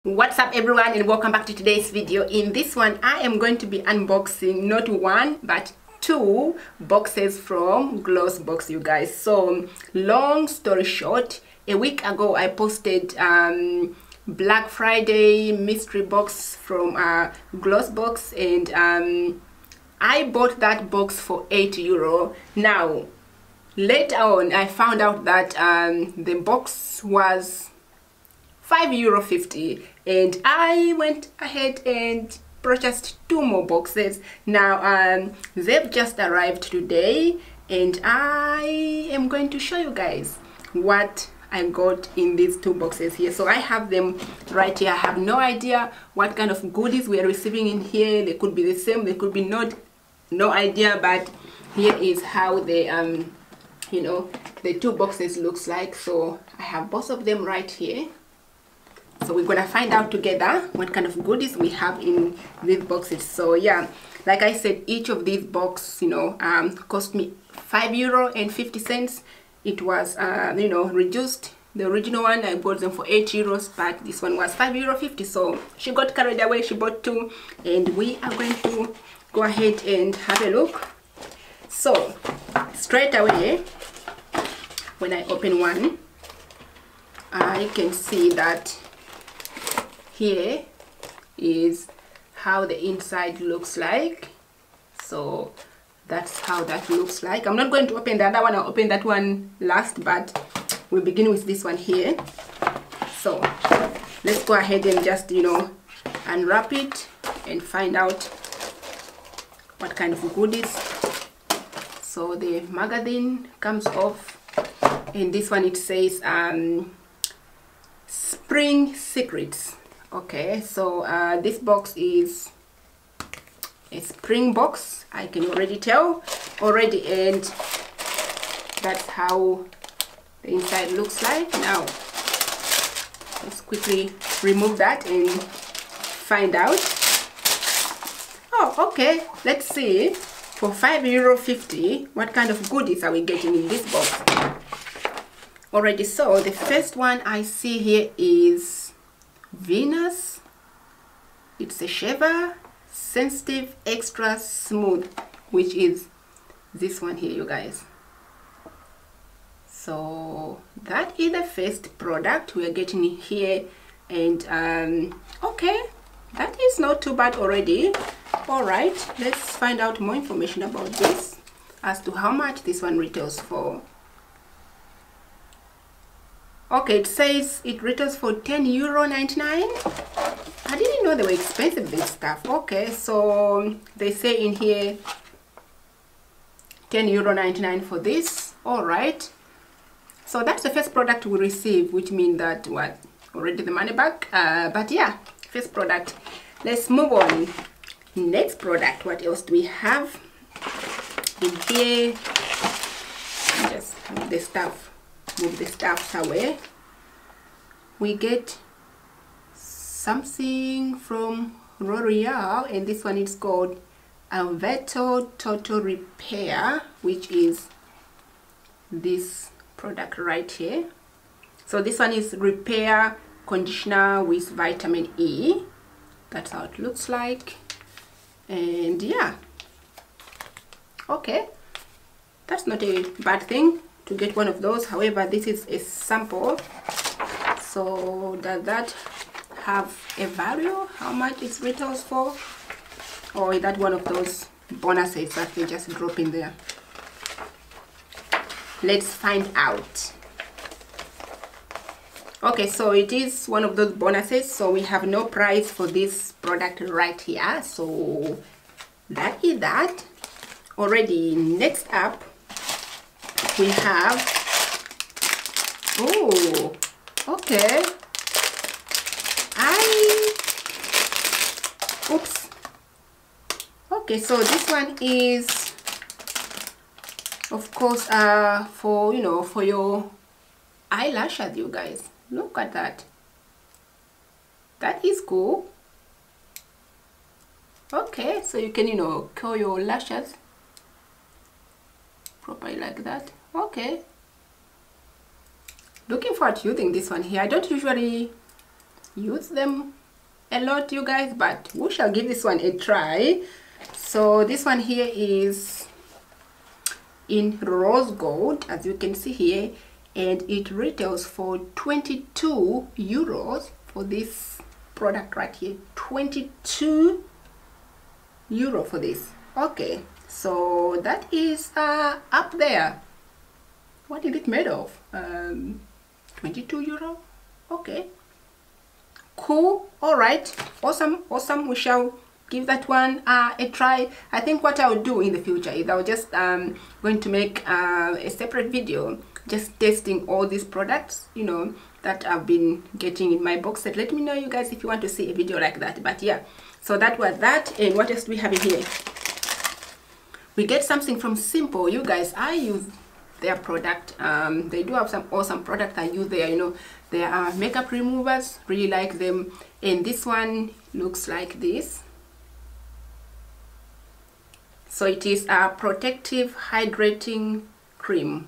What's up everyone, and welcome back to today's video. In this one I am going to be unboxing not one but two boxes from Glossybox, you guys. So long story short, a week ago I posted Black Friday mystery box from Glossybox, and I bought that box for €8. Now later on I found out that the box was €5.50, and I went ahead and purchased two more boxes. Now they've just arrived today, and I am going to show you guys what I got in these two boxes here. So I have them right here. I have no idea what kind of goodies we are receiving in here. They could be the same, they could be not, no idea, but here is how they you know, the two boxes looks like. So I have both of them right here. So we're gonna find out together what kind of goodies we have in these boxes. So yeah, like I said, each of these boxes, you know, cost me €5.50. It was you know, reduced. The original one I bought them for €8, but this one was €5.50. So she got carried away, she bought two, and we are going to go ahead and have a look. So straight away, when I open one, I can see that here is how the inside looks like. So that's how that looks like. I'm not going to open the other one, I'll open that one last, but we'll begin with this one here. So let's go ahead and just, you know, unwrap it and find out what kind of goodies. So the magazine comes off, and this one it says Spring Secrets. Okay, so this box is a spring box, I can already tell already, and that's how the inside looks like. Now let's quickly remove that and find out. Oh, okay, let's see, for €5.50 what kind of goodies are we getting in this box already. So the first one I see here is Venus. It's a Shebo sensitive extra smooth, which is this one here, you guys. So that is the first product we are getting here, and okay, that is not too bad already. All right, let's find out more information about this as to how much this one retails for. Okay, it says it retails for €10.99. I didn't know they were expensive, this stuff. Okay, so they say in here €10.99 for this. All right, so that's the first product we receive, which means that what, already the money back. But yeah, first product. Let's move on. Next product, what else do we have in here? Just move the stuff away. We get something from L'Oreal, and this one is called Alveto Total Repair, which is this product right here. So this one is repair conditioner with vitamin E. That's how it looks like. And yeah, okay, that's not a bad thing to get one of those. However, this is a sample, so does that have a value, how much it retails for, or is that one of those bonuses that they just drop in there? Let's find out. Okay, so it is one of those bonuses, so we have no price for this product right here, so that is that already. Next up we have, oh, okay, oops, okay, so this one is of course for, you know, for your eyelashes, you guys. Look at that, that is cool. Okay, so you can, you know, curl your lashes properly like that. Okay, looking forward to using this one here. I don't usually use them a lot, you guys, but we shall give this one a try. So this one here is in rose gold, as you can see here, and it retails for 22 euros for this product right here. 22 euro for this. Okay, so that is up there. What is it made of? 22 euro. Okay, cool. All right, awesome. We shall give that one a try. I think what I'll do in the future is I'll just going to make a separate video just testing all these products, you know, that I've been getting in my box set. Let me know, you guys, if you want to see a video like that. But yeah, so that was that. And what else do we have in here? We get something from Simple. You guys, I use their product. They do have some awesome product I use there, you know. There are makeup removers, really like them. And this one looks like this. So it is a protective hydrating cream.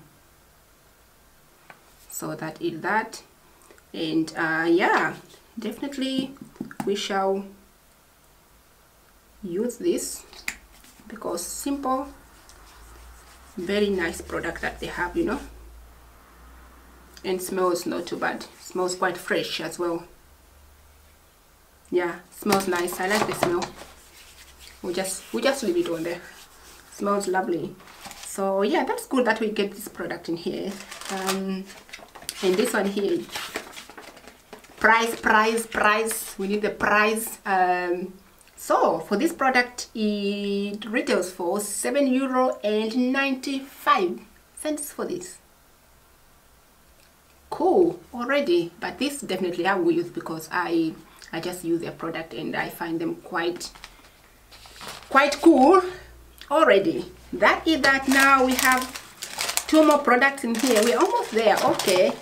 So that is that. And yeah, definitely we shall use this because Simple, very nice product that they have, you know, and smells not too bad. Smells quite fresh as well. Yeah, smells nice. I like the smell. We just leave it on there. Smells lovely. So yeah, that's good that we get this product in here. And this one here, price, we need the price. So for this product, it retails for €7.95 for this. Cool already, but this definitely I will use because I just use their product and I find them quite cool already. That is that. Now we have 2 more products in here. We're almost there. Okay,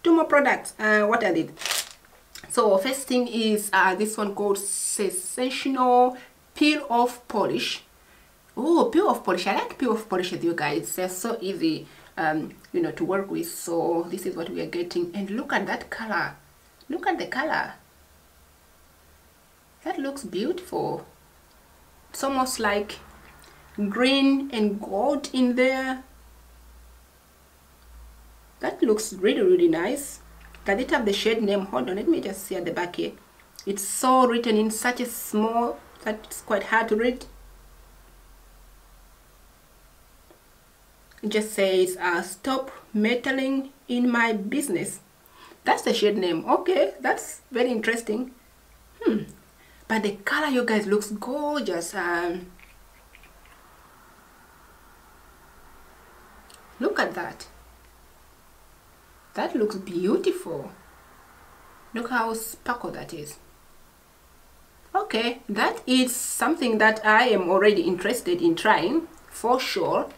2 more products. What are they? So first thing is this one called Sensational Peel Off Polish. Oh, peel off polish. I like peel off polishes, you guys. They're so easy you know, to work with. So this is what we are getting, and look at that color. Look at the color. That looks beautiful. It's almost like green and gold in there. That looks really nice. Does it have the shade name? Hold on, let me just see at the back here. It's so written in such a small that it's quite hard to read. It just says stop meddling in my business. That's the shade name. Okay, that's very interesting. But the color, you guys, looks gorgeous. Look at that. That looks beautiful. Look how sparkle that is. Okay, that is something that I am already interested in trying for sure.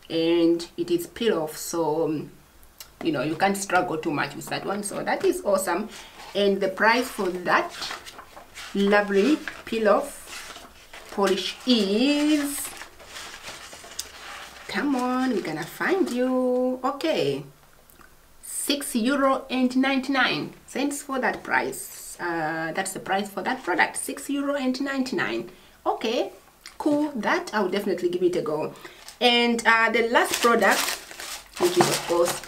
And it is peel off, so you know, you can't struggle too much with that one. So that is awesome. And the price for that lovely peel off polish is, come on, we're gonna find you. Okay, €6.99 for that price. That's the price for that product, €6.99. Okay, cool. That I'll definitely give it a go. And the last product, which is of course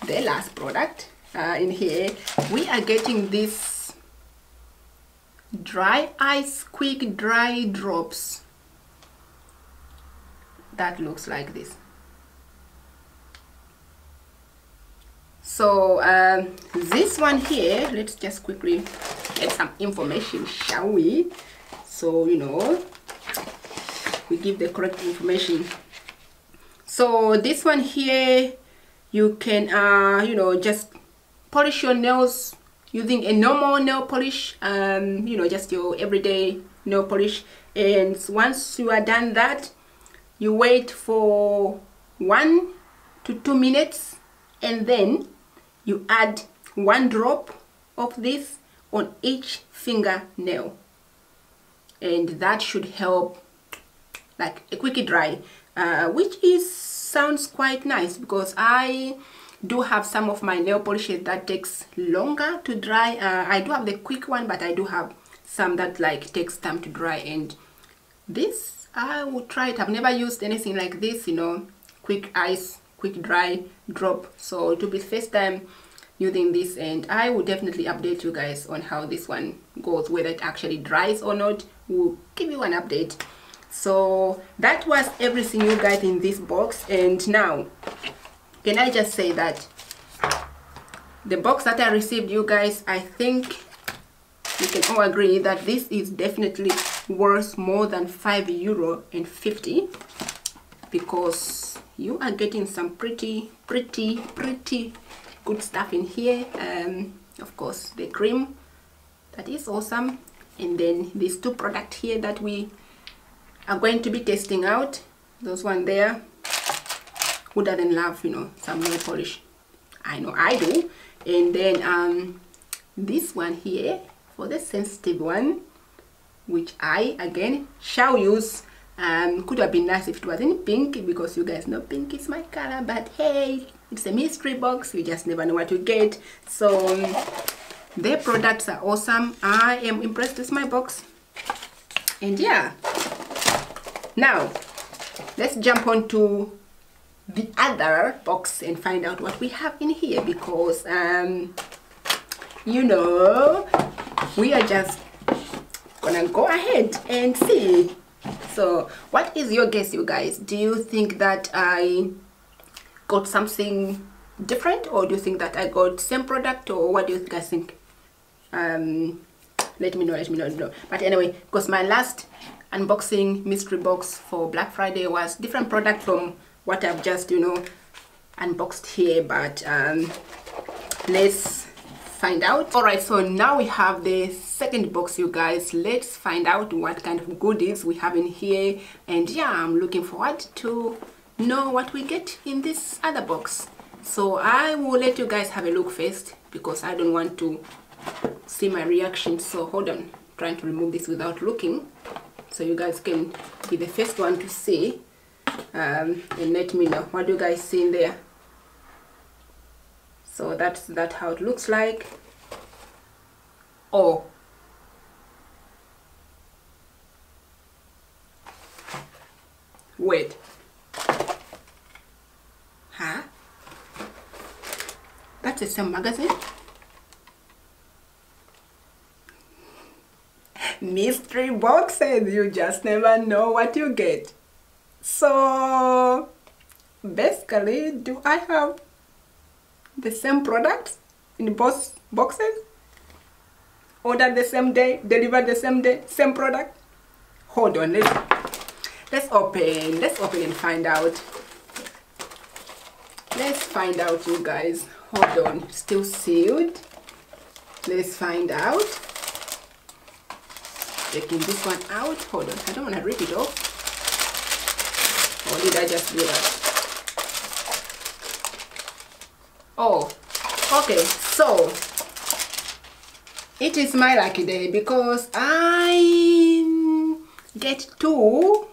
the last product in here, we are getting this dry ice quick dry drops. That looks like this. So this one here, let's just quickly get some information, shall we? So, you know, we give the correct information. So this one here, you can you know, just polish your nails using a normal nail polish, you know, just your everyday nail polish. And once you are done that, you wait for 1 to 2 minutes, and then you add 1 drop of this on each fingernail, and that should help like a quickie dry, which sounds quite nice, because I do have some of my nail polishes that takes longer to dry. I do have the quick one, but I do have some that like takes time to dry, and this I will try it. I've never used anything like this, you know, quick ice, quick dry drop, so it will be the first time using this, and I will definitely update you guys on how this one goes, whether it actually dries or not. We'll give you an update. So that was everything, you guys, in this box. And now, can I just say that the box that I received, you guys, I think you can all agree that this is definitely worth more than €5.50, because you are getting some pretty good stuff in here. Of course, the cream, that is awesome, and then these two products here that we are going to be testing out. Those one there, who doesn't love, you know, some nail polish? I know I do. And then this one here for the sensitive one, which I again shall use. Could have been nice if it was in pink, because you guys know pink is my color, but hey, it's a mystery box, you just never know what you get. So their products are awesome. I am impressed with my box, and yeah, now let's jump on to the other box and find out what we have in here, because you know, we are just gonna go ahead and see. So what is your guess, you guys? Do you think that I got something different, or do you think that I got same product, or what do you guys think? Let me know. But anyway, because my last unboxing mystery box for Black Friday was different product from what I've just, you know, unboxed here. But let's find out. All right, so now we have the second box, you guys. Let's find out what kind of goodies we have in here, and yeah, I'm looking forward to know what we get in this other box. So I will let you guys have a look first, because I don't want to see my reaction. So hold on, trying to remove this without looking, so you guys can be the first one to see, and let me know what you guys see in there. So that's how it looks like. Oh, wait, huh? That's the same magazine? Mystery boxes, you just never know what you get. So basically, do I have the same products in both boxes? Ordered the same day, delivered the same day, same product? Hold on, let's open and find out. Let's find out, you guys. Hold on, still sealed. Let's find out. Taking this one out. Hold on, I don't want to rip it off. Or did I just do that? Oh, okay, so it is my lucky day, because I get two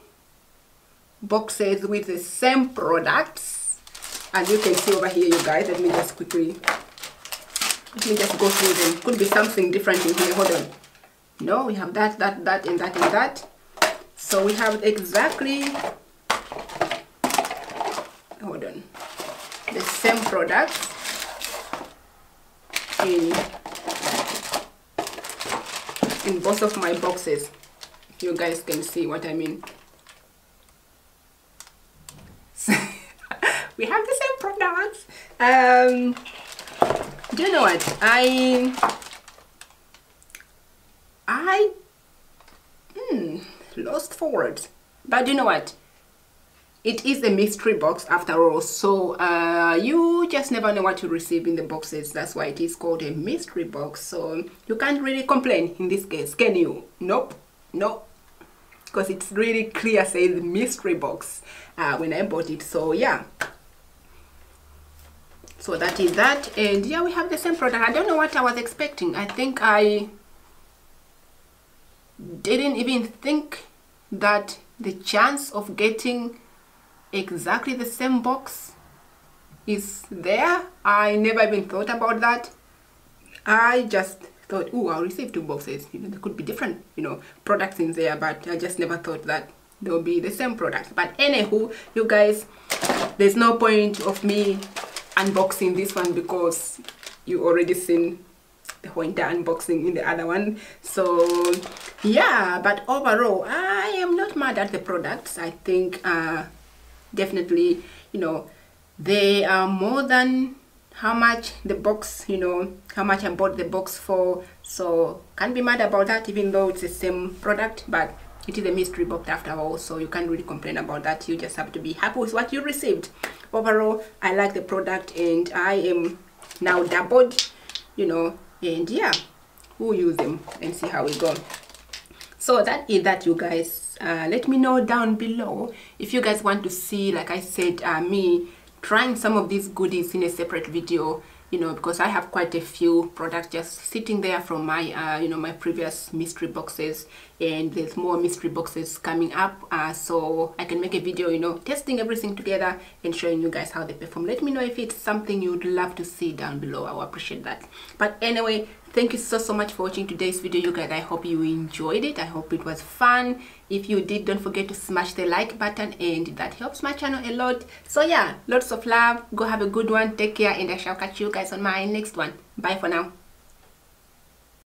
boxes with the same products, as you can see over here, you guys. Let me just go through them. Could be something different in here. Hold on. No, we have that, and that. So we have exactly, hold on, the same products in both of my boxes. If you guys can see what I mean. We have the same products. Do you know what? I lost for words. But you know what? It is a mystery box after all, so you just never know what you receive in the boxes. That's why it is called a mystery box. So you can't really complain in this case, can you? Nope, because it's really clear says mystery box when I bought it. So yeah, so that is that. And yeah, we have the same product. I don't know what I was expecting. I think I didn't even think that the chance of getting exactly the same box is there. I never even thought about that. I just thought, oh, I'll receive 2 boxes. You know, there could be different, you know, products in there, but I just never thought that they'll be the same product. But anywho, you guys, there's no point of me unboxing this one because you already seen the whole entire unboxing in the other one. So yeah, but overall, I am not mad at the products. I think definitely, you know, they are more than how much the box, you know, how much I bought the box for. So can't be mad about that, even though it's the same product, but it is a mystery box after all, so you can't really complain about that. You just have to be happy with what you received. Overall, I like the product and I am now doubled, you know, and yeah, we'll use them and see how we go. So that is that, you guys. Let me know down below if you guys want to see, like I said, me trying some of these goodies in a separate video, you know, because I have quite a few products just sitting there from my you know, my previous mystery boxes, and there's more mystery boxes coming up, so I can make a video, you know, testing everything together and showing you guys how they perform. Let me know if it's something you'd love to see down below. I will appreciate that. But anyway, thank you so much for watching today's video, you guys. I hope you enjoyed it. I hope it was fun. If you did, don't forget to smash the like button, and that helps my channel a lot. So yeah, lots of love. Go have a good one. Take care, and I shall catch you guys on my next one. Bye for now.